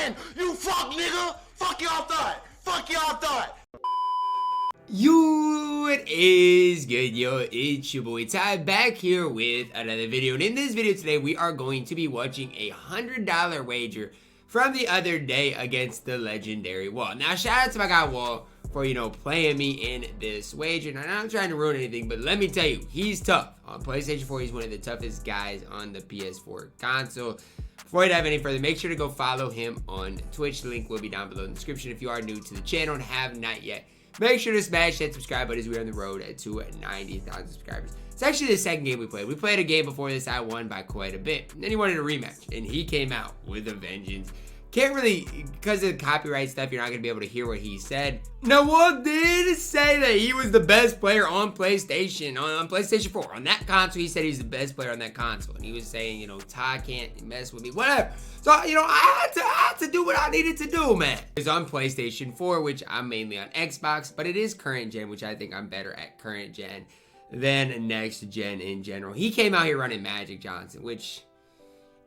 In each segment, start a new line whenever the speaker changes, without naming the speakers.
saying? You fuck nigga. Fuck y'all thought. Fuck y'all thought.
What is good, yo? It's your boy Ty back here with another video. And in this video today, we are going to be watching a $100 wager from the other day against the legendary Wall. Now, shout out to my guy Wall for, playing me in this wager. And I'm not trying to ruin anything, but let me tell you, he's tough. On PlayStation 4, he's one of the toughest guys on the PS4 console. Before I dive any further, make sure to go follow him on Twitch. The link will be down below in the description. If you are new to the channel and have not yet, make sure to smash that subscribe button as we're on the road to 90,000 subscribers. It's actually the second game we played. We played a game before this. I won by quite a bit. And then he wanted a rematch, and he came out with a vengeance. Can't really, because of the copyright stuff, you're not going to be able to hear what he said. Now, Wall did say that he was the best player on PlayStation, on PlayStation 4. On that console, he said he's the best player on that console. And he was saying, Ty can't mess with me, whatever. So, I had to do what I needed to do, man. It's on PlayStation 4, which I'm mainly on Xbox, but it is current gen, which I think I'm better at current gen than next gen in general. He came out here running Magic Johnson, which...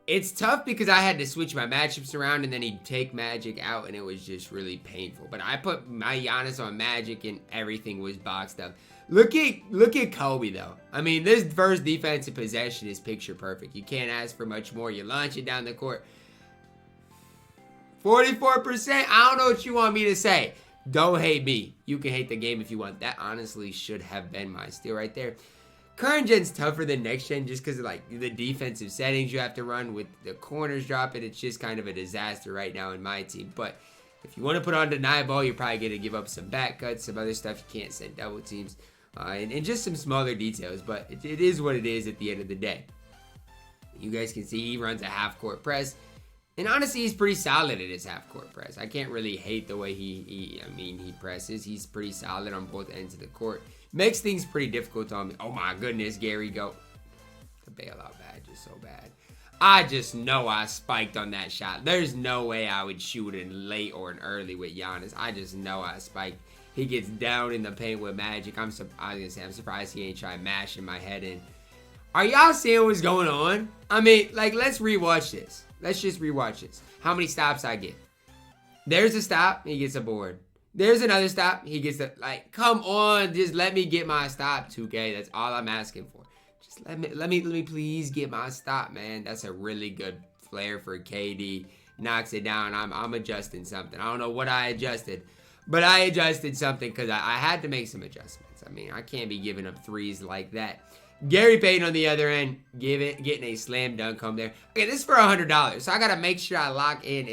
it's tough because I had to switch my matchups around and then he'd take Magic out and it was just really painful. But I put my Giannis on Magic and everything was boxed up. Look at Kobe though. I mean, this first defensive possession is picture perfect. You can't ask for much more. You launch it down the court. 44%. I don't know what you want me to say. Don't hate me. You can hate the game if you want. That honestly should have been my steal right there. Current gen's tougher than next gen just because of the defensive settings you have to run with the corners dropping. It's just kind of a disaster right now in my team. But if you want to put on deny ball, you're probably going to give up some back cuts, some other stuff. You can't send double teams, and just some smaller details. But it is what it is at the end of the day. You guys can see he runs a half-court press. And honestly, he's pretty solid at his half-court press. I can't really hate the way he presses. He's pretty solid on both ends of the court. Makes things pretty difficult on me. Oh my goodness, Gary, go. The bailout badge is so bad. I just know I spiked on that shot. There's no way I would shoot it late or an early with Giannis. I just know I spiked. He gets down in the paint with Magic. I'm surprised he ain't trying mashing my head in. Are y'all seeing what's going on? I mean, let's rewatch this. Let's just rewatch this. How many stops I get? There's a stop, he gets a board. There's another stop, he gets the, come on, just let me get my stop, 2K. That's all I'm asking for. Just let me please get my stop, man. That's a really good flare for KD. Knocks it down. I'm adjusting something. I don't know what I adjusted, but I adjusted something because I had to make some adjustments. I mean, I can't be giving up threes like that. Gary Payton on the other end, getting a slam dunk home there. Okay, this is for $100, so I gotta make sure I lock in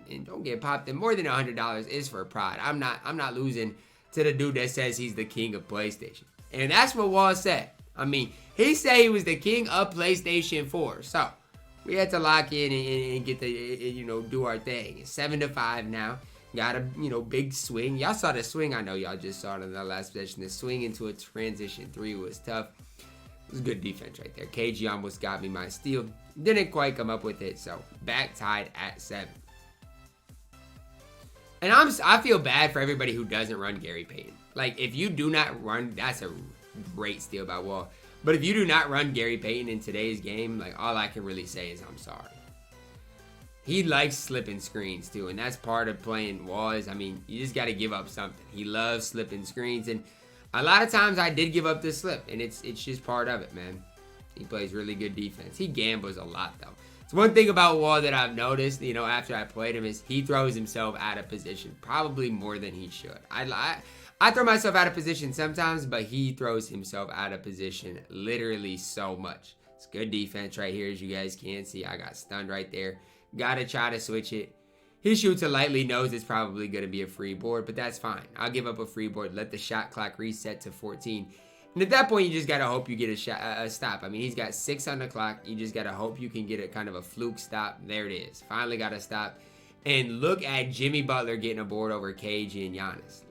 and don't get popped in. More than $100 is for pride. I'm not losing to the dude that says he's the king of PlayStation, and that's what Wall said. I mean, he said he was the king of PlayStation 4, so we had to lock in and get the do our thing. It's 7-5 now. Got a big swing. Y'all saw the swing. I know y'all just saw it in the last possession. The swing into a transition 3 was tough. It was good defense right there. KG almost got me my steal. Didn't quite come up with it, so back tied at 7. And I feel bad for everybody who doesn't run Gary Payton. If you do not run, that's a great steal by Wall. But if you do not run Gary Payton in today's game, all I can really say is I'm sorry. He likes slipping screens too, and that's part of playing Wall. You just got to give up something. He loves slipping screens, and a lot of times I did give up this slip, and it's just part of it, man. He plays really good defense. He gambles a lot, though. It's one thing about Wall that I've noticed, after I played him, is he throws himself out of position, probably more than he should. I throw myself out of position sometimes, but he throws himself out of position literally so much. It's good defense right here, as you guys can see. I got stunned right there. Got to try to switch it. He shoots it lightly, knows it's probably going to be a free board, but that's fine. I'll give up a free board, let the shot clock reset to 14. And at that point, you just got to hope you get a stop. He's got 6 on the clock. You just got to hope you can get a kind of a fluke stop. There it is. Finally got a stop. And look at Jimmy Butler getting a board over KG and Giannis.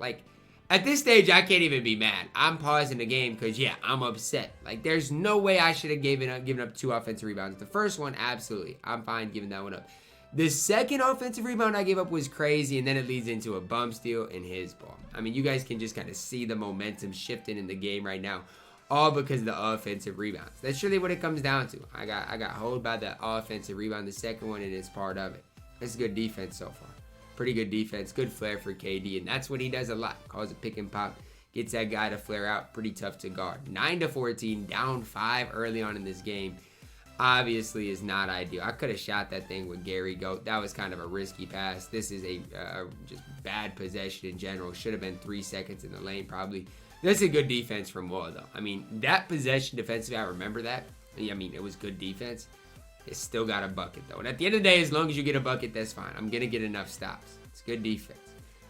At this stage, I can't even be mad. I'm pausing the game because, yeah, I'm upset. There's no way I should have given up 2 offensive rebounds. The first one, absolutely. I'm fine giving that one up. The second offensive rebound I gave up was crazy, and then it leads into a bum steal and his ball. You guys can just kind of see the momentum shifting in the game right now, all because of the offensive rebounds. That's really what it comes down to. I got hold by the offensive rebound, the second one, and it's part of it. That's good defense so far. Pretty good defense. Good flare for KD. And that's what he does a lot. Calls a pick and pop. Gets that guy to flare out. Pretty tough to guard. 9-14. Down 5 early on in this game. Obviously is not ideal. I could have shot that thing with Gary Goat. That was kind of a risky pass. This is a just bad possession in general. Should have been 3 seconds in the lane probably. That's a good defense from Wall though. I mean, that possession defensively, I remember that. I mean, it was good defense. It still got a bucket though. And at the end of the day, as long as you get a bucket, that's fine. I'm going to get enough stops. It's good defense.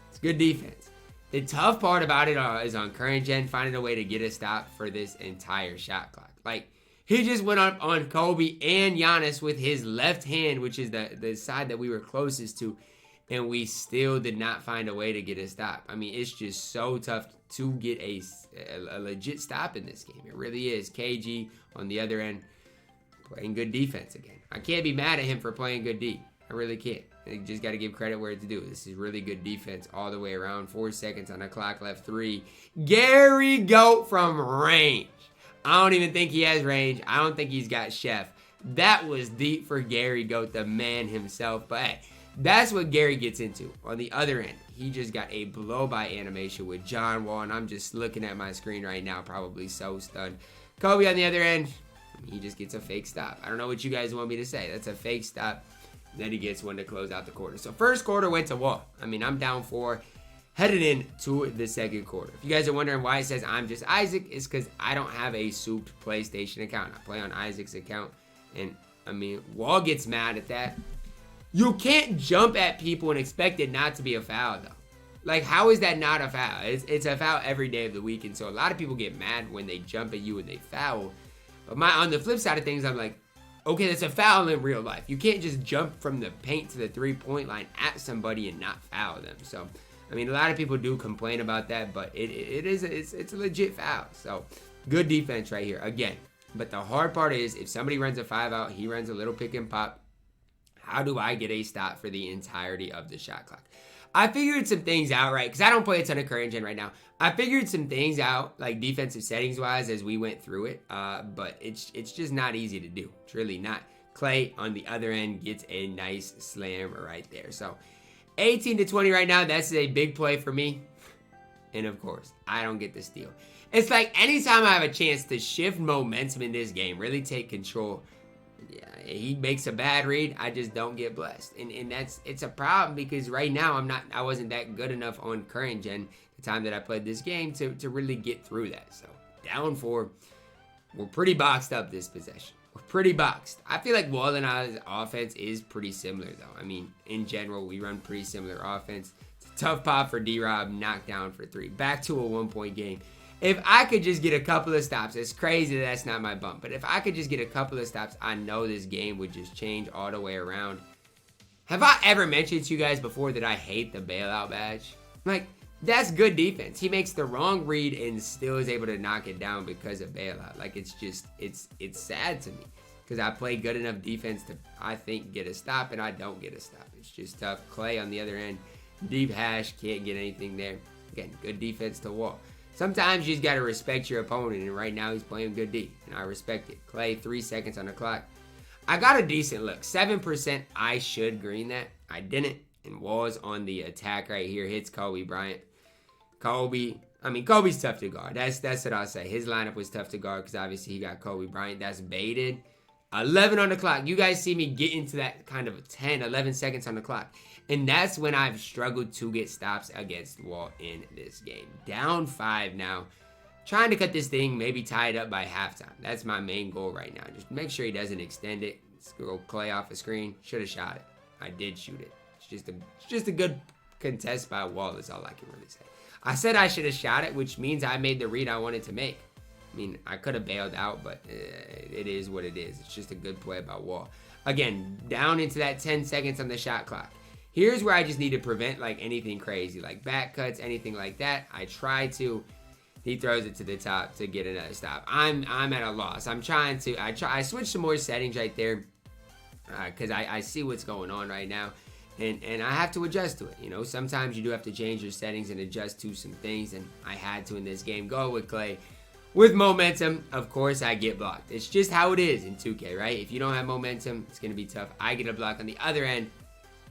It's good defense. The tough part about it is on current gen, finding a way to get a stop for this entire shot clock. Like, he just went up on Kobe and Giannis with his left hand, which is the side that we were closest to, and we still did not find a way to get a stop. I mean, it's just so tough to get a legit stop in this game. It really is. KG on the other end playing good defense again. I can't be mad at him for playing good D. I really can't. I just got to give credit where it's due. This is really good defense all the way around. 4 seconds on the clock left. 3. Gary Goat from range. I don't even think he has range. I don't think he's got chef. That was deep for Gary Goat, the man himself. But hey, that's what Gary gets into. On the other end, he just got a blow-by animation with John Wall, and I'm just looking at my screen right now, probably so stunned. Kobe on the other end, he just gets a fake stop. I don't know what you guys want me to say. That's a fake stop. Then he gets one to close out the quarter. So first quarter went to Wall. I mean, I'm down 4. Headed into the second quarter. If you guys are wondering why it says ImJustIsaac, it's because I don't have a souped PlayStation account. I play on Isaac's account. And, I mean, Wall gets mad at that. You can't jump at people and expect it not to be a foul, though. Like, how is that not a foul? It's a foul every day of the week. And so a lot of people get mad when they jump at you and they foul. But on the flip side of things, I'm like, okay, that's a foul in real life. You can't just jump from the paint to the three-point line at somebody and not foul them. So, I mean, a lot of people do complain about that, but it's a legit foul. So, good defense right here. Again, but the hard part is if somebody runs a 5 out, he runs a little pick and pop, how do I get a stop for the entirety of the shot clock? I figured some things out, right? Because I don't play a ton of current gen right now. I figured some things out, like defensive settings-wise, as we went through it. But it's just not easy to do. It's really not. Clay, on the other end, gets a nice slam right there. So, 18-20 right now. That's a big play for me. And, of course, I don't get the steal. It's like anytime I have a chance to shift momentum in this game, really take control, yeah, he makes a bad read, I just don't get blessed. And it's a problem because right now I wasn't that good enough on current gen the time that I played this game to really get through that. So down 4. We're pretty boxed up this possession. We're pretty boxed. I feel like Wall and I's offense is pretty similar though. I mean, in general, we run pretty similar offense. It's a tough pop for D-Rob, knockdown for 3. Back to a 1-point game. If I could just get a couple of stops, it's crazy that that's not my bump, but if I could just get a couple of stops, I know this game would just change all the way around. Have I ever mentioned to you guys before that I hate the bailout badge? Like, that's good defense. He makes the wrong read and still is able to knock it down because of bailout. Like, it's just, it's sad to me because I play good enough defense to, I think, get a stop, and I don't get a stop. It's just tough. Clay on the other end, deep hash, can't get anything there. Again, good defense to Wall. Sometimes you just got to respect your opponent, and right now he's playing good D, and I respect it. Clay, 3 seconds on the clock. I got a decent look. 7%, I should green that. I didn't, and Wall's on the attack right here. Hits Kobe Bryant. Kobe's tough to guard. That's what I'll say. His lineup was tough to guard because obviously he got Kobe Bryant. That's baited. 11 on the clock. You guys see me get into that kind of 10, 11 seconds on the clock. And that's when I've struggled to get stops against Wall in this game. Down 5 now. Trying to cut this thing, maybe tie it up by halftime. That's my main goal right now. Just make sure he doesn't extend it. Let's go Clay off the screen. Should have shot it. I did shoot it. It's just a good contest by Wall is all I can really say. I said I should have shot it, which means I made the read I wanted to make. I mean, I could have bailed out, but it is what it is. It's just a good play by Wall. Again, down into that 10 seconds on the shot clock. Here's where I just need to prevent like anything crazy, like back cuts, anything like that. I try to. He throws it to the top to get another stop. I'm at a loss. I switched some more settings right there because I see what's going on right now. And I have to adjust to it. You know, sometimes you do have to change your settings and adjust to some things. And I had to in this game. Go with Clay. With momentum, of course, I get blocked. It's just how it is in 2K, right? If you don't have momentum, it's going to be tough. I get a block on the other end.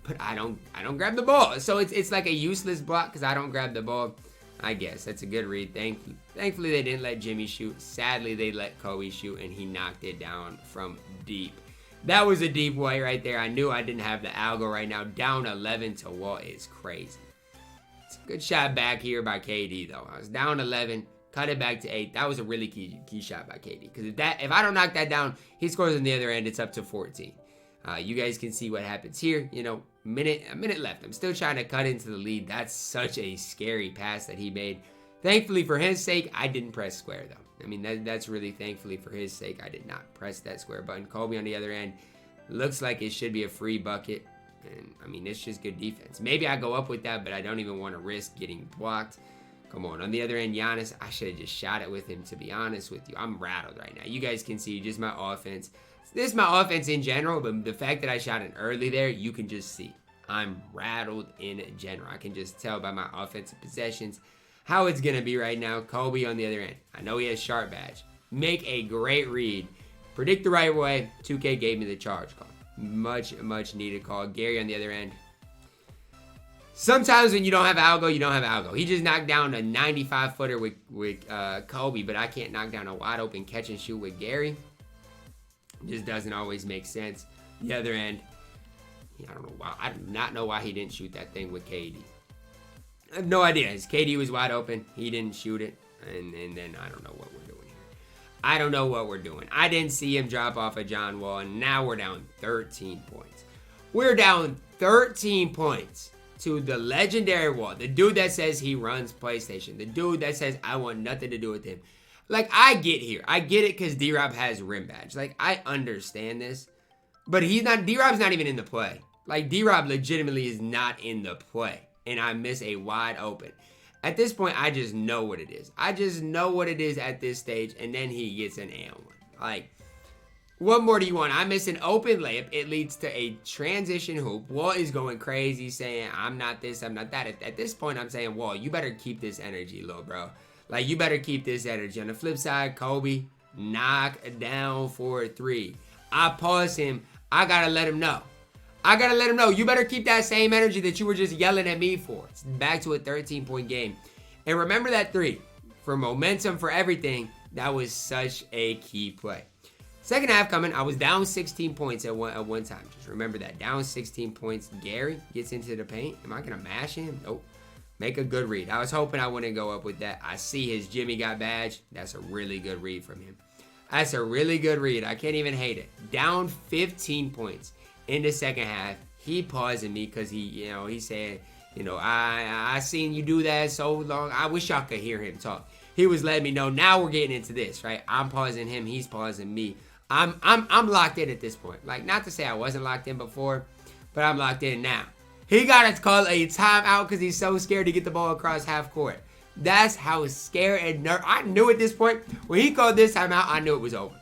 but I don't grab the ball. So it's like a useless block because I don't grab the ball. I guess that's a good read. Thankfully they didn't let Jimmy shoot. Sadly they let Kobe shoot and he knocked it down from deep. That was a deep way right there. I knew I didn't have the algo right now. Down 11 to Wall is crazy. It's a good shot back here by KD though. I was down 11, cut it back to 8. That was a really key shot by KD because if I don't knock that down, he scores on the other end. It's up to 14. You guys can see what happens here. You know, a minute left. I'm still trying to cut into the lead. That's such a scary pass that he made. Thankfully for his sake, I didn't press square though. I mean, that's really thankfully for his sake. I did not press that square button. Kobe on the other end. Looks like it should be a free bucket. And I mean, it's just good defense. Maybe I go up with that, but I don't even want to risk getting blocked. Come on the other end, Giannis. I should have just shot it with him, to be honest with you. I'm rattled right now. You guys can see just my offense. This is my offense in general, but the fact that I shot it early there, you can just see. I'm rattled in general. I can just tell by my offensive possessions how it's going to be right now. Kobe on the other end. I know he has sharp badge. Make a great read. Predict the right way. 2K gave me the charge call. Much needed call. Gary on the other end. Sometimes when you don't have algo, you don't have algo. He just knocked down a 95-footer with Kobe, but I can't knock down a wide open catch and shoot with Gary. Just doesn't always make sense. The other end, I don't know why. I do not know why he didn't shoot that thing with KD. I have no idea. His KD was wide open. He didn't shoot it. And then I don't know what we're doing here. I don't know what we're doing. I didn't see him drop off of John Wall, and now we're down 13 points. We're down 13 points to the legendary Wall. The dude that says he runs PlayStation. The dude that says I want nothing to do with him. Like, I get here. I get it because D-Rob has rim badge. Like, I understand this. But D-Rob's not even in the play. Like, D-Rob legitimately is not in the play. And I miss a wide open. At this point, I just know what it is. I just know what it is at this stage. And then he gets an and one. Like, what more do you want? I miss an open layup. It leads to a transition hoop. Wall is going crazy saying, I'm not this, I'm not that. At this point, I'm saying, Wall, you better keep this energy, little bro. Like, you better keep this energy. On the flip side, Kobe, knock down for 3. I pause him. I got to let him know. You better keep that same energy that you were just yelling at me for. It's back to a 13-point game. And remember that 3. For momentum, for everything, that was such a key play. Second half coming, I was down 16 points at one time. Just remember that. Down 16 points. Gary gets into the paint. Am I going to mash him? Nope. Make a good read. I was hoping I wouldn't go up with that. I see his Jimmy got badge. That's a really good read from him. That's a really good read. I can't even hate it. Down 15 points in the second half. He pausing me because he said, I seen you do that so long. I wish y'all could hear him talk. He was letting me know now we're getting into this, right? I'm pausing him. He's pausing me. I'm locked in at this point. Like, not to say I wasn't locked in before, but I'm locked in now. He got to call a timeout because he's so scared to get the ball across half court. That's how scared and nervous. I knew at this point, when he called this timeout, I knew it was over.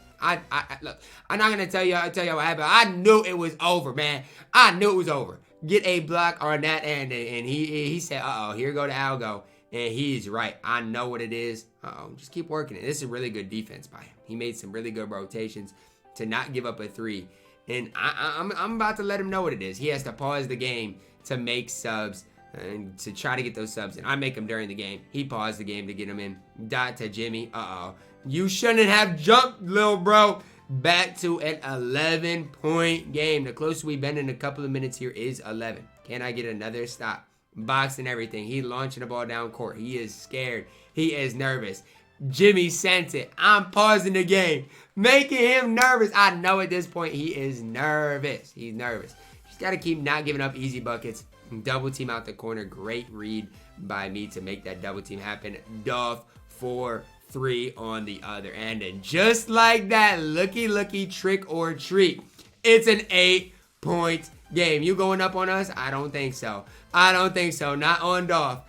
Look, I'm not going to tell you what happened. I knew it was over, man. I knew it was over. Get a block on that end, and he said, uh-oh, here go the algo. And he's right. I know what it is. Uh-oh, just keep working it. This is really good defense by him. He made some really good rotations to not give up a 3. And I'm about to let him know what it is. He has to pause the game to make subs and to try to get those subs in. I make them during the game. He paused the game to get them in. Dot to Jimmy. Uh-oh. You shouldn't have jumped, little bro. Back to an 11-point game. The closest we've been in a couple of minutes here is 11. Can I get another stop? Box and everything. He launching the ball down court. He is scared. He is nervous. Jimmy sent it. I'm pausing the game. Making him nervous. I know at this point he is nervous. He's nervous. Just got to keep not giving up easy buckets. Double team out the corner. Great read by me to make that double team happen. Duff for 3 on the other end. And just like that, looky, trick or treat. It's an 8-point game. You going up on us? I don't think so. Not on Dolph.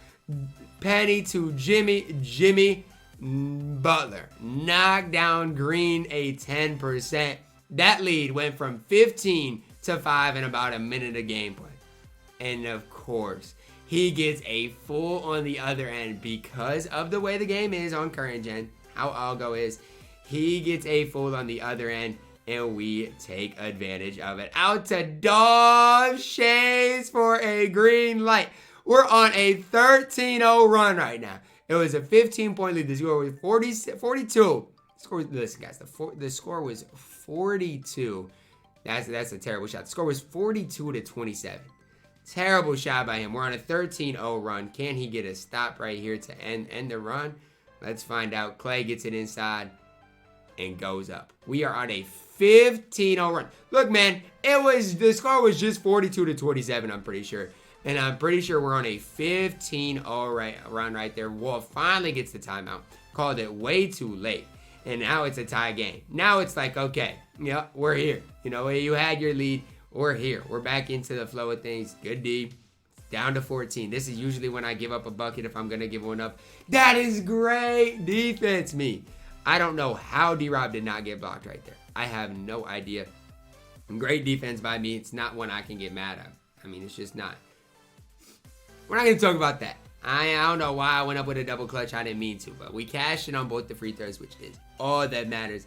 Penny to Jimmy Butler. Knock down Green a 10%. That lead went from 15 to 5 in about a minute of gameplay. And of course, he gets a full on the other end because of the way the game is on current gen. How algo is. He gets a full on the other end. and we take advantage of it. Out to Dove Shades for a green light. We're on a 13-0 run right now. It was a 15-point lead. The score was 42. Listen, guys, the score was 42. That's a terrible shot. The score was 42-27. Terrible shot by him. We're on a 13-0 run. Can he get a stop right here to end the run? Let's find out. Clay gets it inside and goes up. We are on a 15-0 run. Look, man, the score was just 42-27, I'm pretty sure. And I'm pretty sure we're on a 15-0 run right there. Wall finally gets the timeout. Called it way too late. And now it's a tie game. Now it's like, okay, yeah, we're here. You know, you had your lead. We're here. We're back into the flow of things. Good D. Down to 14. This is usually when I give up a bucket if I'm going to give one up. That is great defense, me. I don't know how D-Rob did not get blocked right there. I have no idea. Great defense by me. It's not one I can get mad at. I mean, it's just not. We're not going to talk about that. I don't know why I went up with a double clutch. I didn't mean to, but we cashed in on both the free throws, which is all that matters.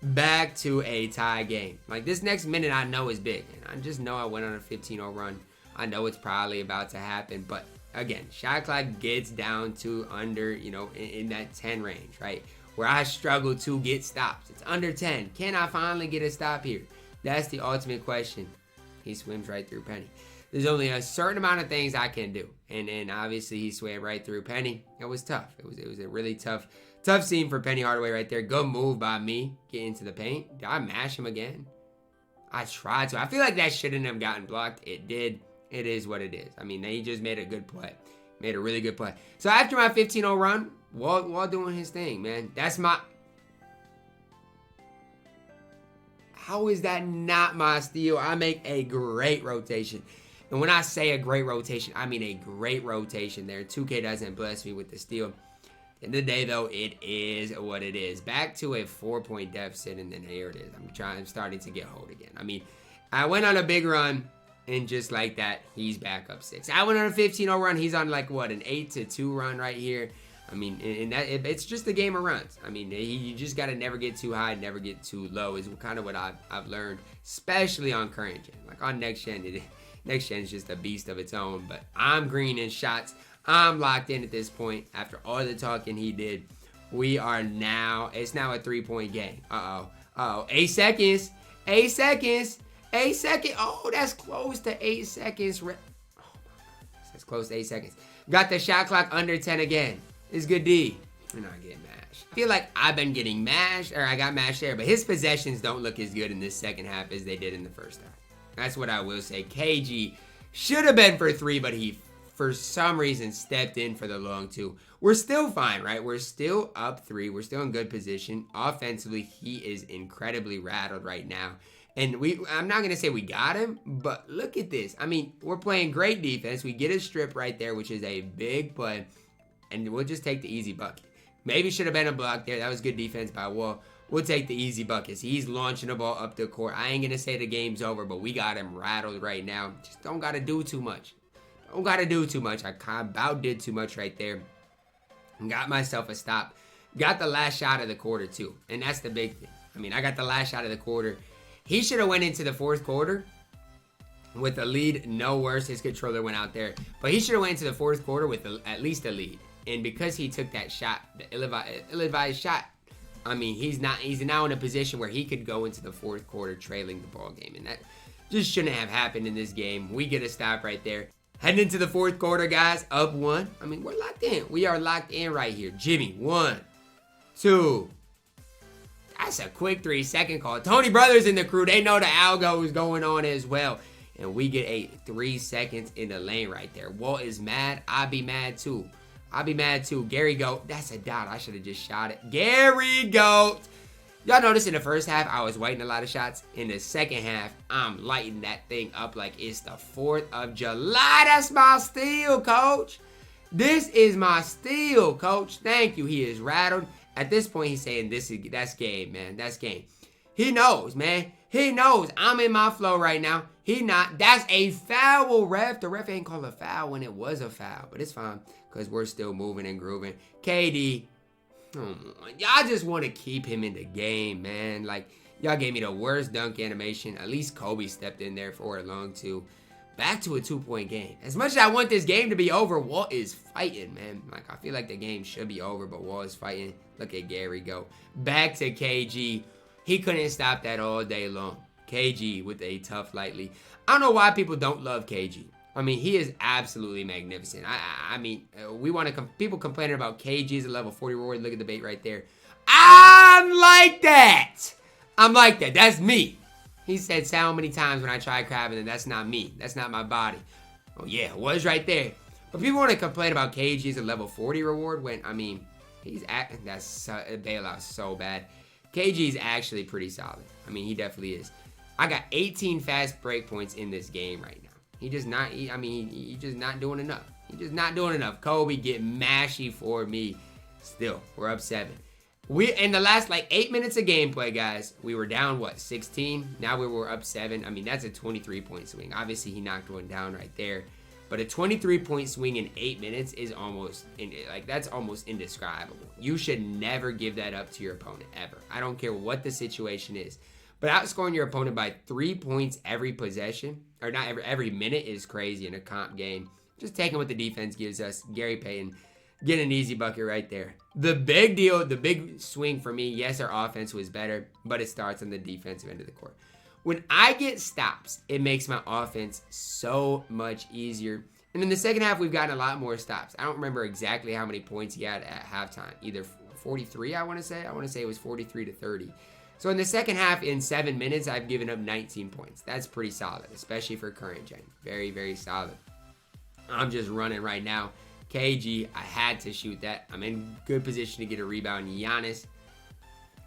Back to a tie game. Like, this next minute I know is big. And I just know I went on a 15-0 run. I know it's probably about to happen, but again, shot clock gets down to under, you know, in that 10 range, right? Where I struggle to get stops. It's under 10. Can I finally get a stop here? That's the ultimate question. He swims right through Penny. There's only a certain amount of things I can do. And obviously he swam right through Penny. It was tough. It was a really tough scene for Penny Hardaway right there. Good move by me. Get into the paint. Did I mash him again? I tried to. I feel like that shouldn't have gotten blocked. It did. It is what it is. I mean, he just made a good play. Made a really good play. So after my 15-0 run, Wall doing his thing, man. That's my... How is that not my steal? I make a great rotation. And when I say a great rotation, I mean a great rotation there. 2K doesn't bless me with the steal. At the end of the day, though, it is what it is. Back to a 4-point deficit, and then here it is. I'm starting to get hold again. I mean, I went on a big run, and just like that, he's back up 6. I went on a 15-0 run. He's on like, what, an 8-2 run right here. I mean, it's just a game of runs. I mean, you just got to never get too high, never get too low is kind of what I've learned, especially on current gen. Like on next gen, next gen is just a beast of its own. But I'm green in shots. I'm locked in at this point. After all the talking he did, it's now a 3-point game. Uh-oh. 8 seconds. 8 seconds. 8 seconds. Oh, that's close to 8 seconds. Oh, my God. That's close to 8 seconds. Got the shot clock under 10 again. It's good D. We're not getting mashed. I feel like I've been getting mashed, or I got mashed there, but his possessions don't look as good in this second half as they did in the first half. That's what I will say. KG should have been for 3, but he, for some reason, stepped in for the long 2. We're still fine, right? We're still up 3. We're still in good position. Offensively, he is incredibly rattled right now. And I'm not going to say we got him, but look at this. I mean, we're playing great defense. We get a strip right there, which is a big play. And we'll just take the easy bucket. Maybe should have been a block there. That was good defense by Wall. We'll take the easy buckets. He's launching the ball up the court. I ain't going to say the game's over, but we got him rattled right now. Just don't got to do too much. Don't got to do too much. I about did too much right there. Got myself a stop. Got the last shot of the quarter, too. And that's the big thing. I mean, I got the last shot of the quarter. He should have went into the fourth quarter with a lead. No worse. His controller went out there. But he should have went into the fourth quarter with at least a lead. And because he took that shot, the ill-advised shot, I mean, he's now in a position where he could go into the fourth quarter trailing the ball game. And that just shouldn't have happened in this game. We get a stop right there. Heading into the fourth quarter, guys, up 1. I mean, we're locked in. We are locked in right here. Jimmy, 1, 2. That's a quick 3-second call. Tony Brothers and the crew, they know the algo is going on as well. And we get a 3 seconds in the lane right there. Walt is mad. I'll be mad too. Gary Goat. That's a dot. I should have just shot it. Gary Goat. Y'all notice in the first half, I was waiting a lot of shots. In the second half, I'm lighting that thing up like it's the 4th of July. That's my steal, coach. This is my steal, coach. Thank you. He is rattled. At this point, he's saying that's game, man. That's game. He knows, man. He knows. I'm in my flow right now. He not. That's a foul, ref. The ref ain't called a foul when it was a foul, but it's fine because we're still moving and grooving. KD, y'all just want to keep him in the game, man. Like, Y'all gave me the worst dunk animation. At least Kobe stepped in there for a long two. Back to a 2-point game. As much as I want this game to be over, Walt is fighting, man. Like, I feel like the game should be over, but Walt is fighting. Look at Gary go. Back to KG. He couldn't stop that all day long. KG with a tough lightly. I don't know why people don't love KG. I mean, he is absolutely magnificent. I mean, we want to people complaining about KG as a level 40 reward. Look at the bait right there. I'm like that. I'm like that. That's me. He said so many times when I try crabbing, and that's not me. That's not my body. Oh yeah, it was right there. But people want to complain about KG as a level 40 reward when, I mean, he's acting. That's bailout so bad. KG is actually pretty solid. I mean, he definitely is. I got 18 fast break points in this game right now. He just not. He's just not doing enough. He's just not doing enough. Kobe get mashy for me. Still, we're up 7. We in the last like 8 minutes of gameplay, guys. We were down what 16. Now we were up 7. I mean, that's a 23-point swing. Obviously, he knocked one down right there. But a 23-point swing in 8 minutes is almost that's almost indescribable. You should never give that up to your opponent ever. I don't care what the situation is. But outscoring your opponent by 3 points every possession, or not every minute, is crazy in a comp game. Just taking what the defense gives us. Gary Payton getting an easy bucket right there. The big deal, the big swing for me, yes, our offense was better, but it starts on the defensive end of the court. When I get stops, it makes my offense so much easier. And in the second half, we've gotten a lot more stops. I don't remember exactly how many points he had at halftime. Either 43, I want to say. I want to say it was 43 to 30. So in the second half, in 7 minutes, I've given up 19 points. That's pretty solid, especially for current gen. Very, very solid. I'm just running right now. KG, I had to shoot that. I'm in good position to get a rebound. Giannis,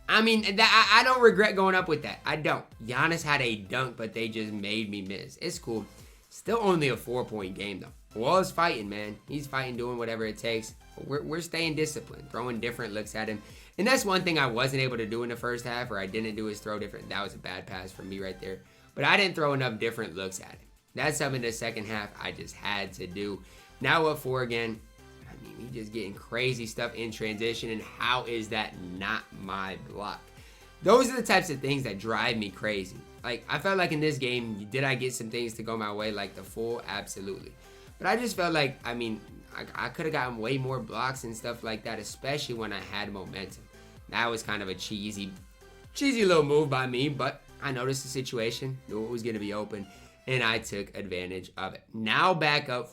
I mean, I don't regret going up with that. I don't. Giannis had a dunk, but they just made me miss. It's cool. Still only a 4-point game, though. Wall's fighting, man. He's fighting, doing whatever it takes. We're staying disciplined, throwing different looks at him. And that's one thing I wasn't able to do in the first half, or I didn't do, is throw different. That was a bad pass from me right there. But I didn't throw enough different looks at him. That's something in the second half I just had to do. Now up 4 again. I mean, he's just getting crazy stuff in transition, and how is that not my block? Those are the types of things that drive me crazy. Like, I felt like in this game, did I get some things to go my way, like the full? Absolutely. But I just felt like, I mean, I could have gotten way more blocks and stuff like that, especially when I had momentum. That was kind of a cheesy little move by me, but I noticed the situation, knew it was going to be open, and I took advantage of it. Now back up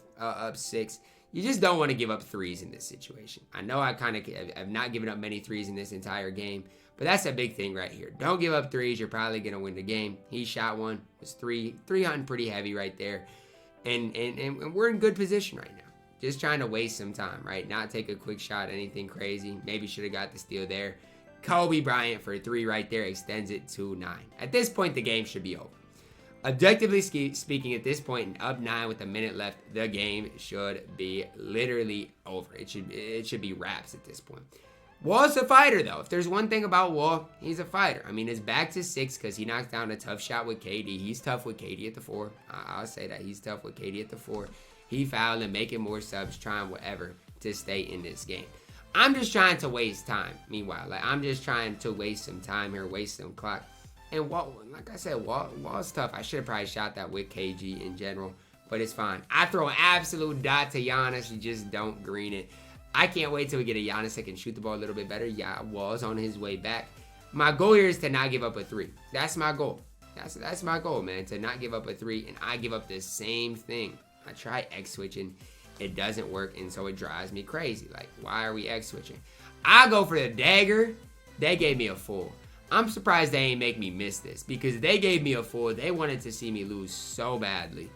6. You just don't want to give up threes in this situation. I know I kind of have not given up many threes in this entire game, but that's a big thing right here. Don't give up threes. You're probably going to win the game. He shot one. It was 3 hunting pretty heavy right there. And we're in good position right now. Just trying to waste some time, right? Not take a quick shot, anything crazy. Maybe should have got the steal there. Kobe Bryant for a 3 right there, extends it to 9. At this point, the game should be over. Objectively speaking, at this point, up 9 with a minute left, the game should be literally over. It should be wraps at this point. Wall's a fighter, though. If there's one thing about Wall, he's a fighter. I mean, it's back to 6 because he knocked down a tough shot with KD. He's tough with KD at the 4. I'll say that. He's tough with KD at the 4. He fouled and making more subs, trying whatever to stay in this game. I'm just trying to waste time. Meanwhile, like, I'm just trying to waste some time here, waste some clock. And Wall, like I said, Wall's tough. I should have probably shot that with KG in general, but it's fine. I throw an absolute dot to Giannis. You just don't green it. I can't wait till we get a Giannis that can shoot the ball a little bit better. Yeah, Wall's on his way back. My goal here is to not give up a 3. That's my goal. That's my goal, man, to not give up a 3, and I give up the same thing. I try X switching, it doesn't work, and so it drives me crazy. Like, why are we X switching? I go for the dagger. They gave me a full. I'm surprised they ain't make me miss this, because they gave me a full. They wanted to see me lose so badly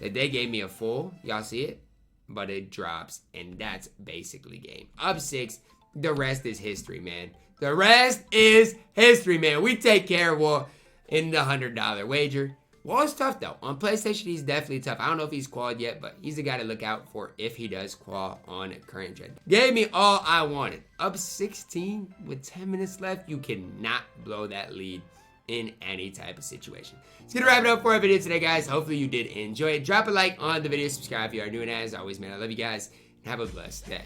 that they gave me a full. Y'all see it? But it drops, and that's basically game. Up 6, the rest is history, man. The rest is history, man. We take care of Wall in the $100 wager. Wall's tough, though. On PlayStation, he's definitely tough. I don't know if he's qualified yet, but he's the guy to look out for if he does qual on current gen. Gave me all I wanted. Up 16 with 10 minutes left. You cannot blow that lead in any type of situation. It's gonna wrap it up for our video today, guys. Hopefully you did enjoy it. Drop a like on the video, subscribe if you are new, and as always, man, I love you guys, and have a blessed day.